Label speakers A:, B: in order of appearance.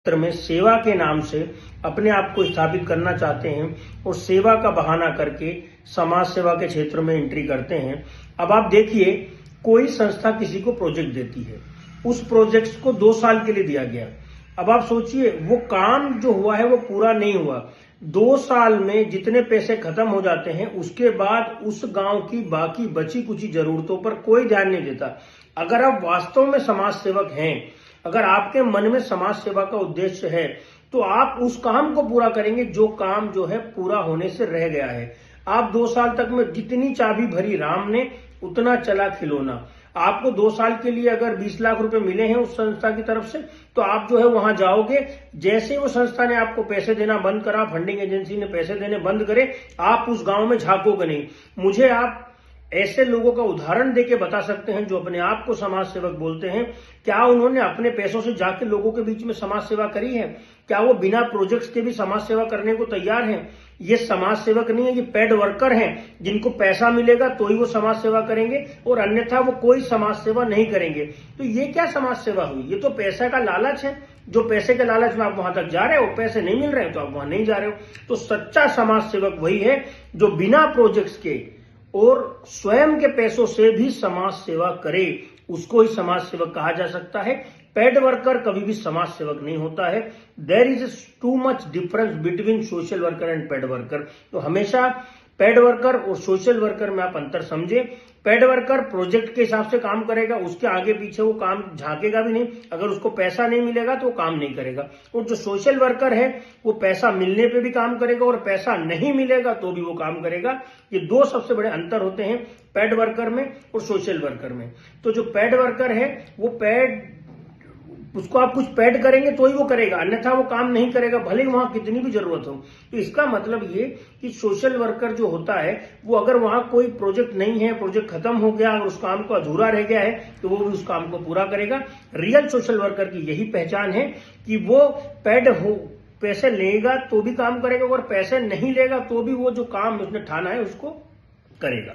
A: क्षेत्र में सेवा के नाम से अपने आप को स्थापित करना चाहते हैं और सेवा का बहाना करके समाज सेवा के क्षेत्र में एंट्री करते हैं। अब आप देखिए, कोई संस्था किसी को प्रोजेक्ट देती है, उस प्रोजेक्ट को 2 साल के लिए दिया गया। अब आप सोचिए, वो काम जो हुआ है वो पूरा नहीं हुआ। 2 साल में जितने पैसे खत्म हो जाते हैं, उसके बाद उस गांव की बाकी बची कुछ जरूरतों पर कोई ध्यान नहीं देता। अगर आप वास्तव में समाज सेवक हैं, अगर आपके मन में समाज सेवा का उद्देश्य है, तो आप उस काम को पूरा करेंगे जो काम जो है पूरा होने से रह गया है। आप 2 साल तक में जितनी चाबी भरी राम ने, उतना चला खिलौना। आपको 2 साल के लिए अगर 20 लाख रुपए मिले हैं उस संस्था की तरफ से, तो आप जो है वहां जाओगे। जैसे वो संस्था ने आपको पैसे देना बंद करा, फंडिंग एजेंसी ने पैसे देने बंद करे, आप उस गांव में झांकोगे नहीं। मुझे आप ऐसे लोगों का उदाहरण देके बता सकते हैं जो अपने आप को समाज सेवक बोलते हैं? क्या उन्होंने अपने पैसों से जाके लोगों के बीच में समाज सेवा करी है? क्या वो बिना प्रोजेक्ट्स के भी समाज सेवा करने को तैयार हैं? ये समाज सेवक नहीं है, ये पेड वर्कर हैं, जिनको पैसा मिलेगा तो ही वो समाज सेवा करेंगे और अन्यथा वो कोई समाज सेवा नहीं करेंगे। तो ये क्या समाज सेवा हुई? ये तो पैसे का लालच है। जो पैसे के लालच में आप वहां तक जा रहे हो, पैसे नहीं मिल रहे हो तो आप वहां नहीं जा रहे हो। तो सच्चा समाज सेवक वही है जो बिना प्रोजेक्ट्स के और स्वयं के पैसों से भी समाज सेवा करे, उसको ही समाज सेवक कहा जा सकता है। पेड वर्कर कभी भी समाज सेवक नहीं होता है। There is too much difference between social worker and paid worker. तो हमेशा पेड वर्कर और सोशल वर्कर में आप अंतर समझे। पेड वर्कर प्रोजेक्ट के हिसाब से काम करेगा, उसके आगे पीछे वो काम झांकेगा भी नहीं। अगर उसको पैसा नहीं मिलेगा तो वो काम नहीं करेगा। और जो सोशल वर्कर है, वो पैसा मिलने पे भी काम करेगा और पैसा नहीं मिलेगा तो भी वो काम करेगा। ये 2 सबसे बड़े अंतर होते हैं पेड वर्कर में और सोशल वर्कर में। तो जो पेड वर्कर है, वो उसको आप कुछ पेड करेंगे तो ही वो करेगा, अन्यथा वो काम नहीं करेगा, भले ही वहां कितनी भी जरूरत हो। तो इसका मतलब ये कि सोशल वर्कर जो होता है, वो अगर वहां कोई प्रोजेक्ट नहीं है, प्रोजेक्ट खत्म हो गया और उस काम को अधूरा रह गया है, तो वो भी उस काम को पूरा करेगा। रियल सोशल वर्कर की यही पहचान है कि वो पेड हो, पैसे लेगा तो भी काम करेगा और पैसे नहीं लेगा तो भी वो जो काम उसने ठाना है उसको करेगा।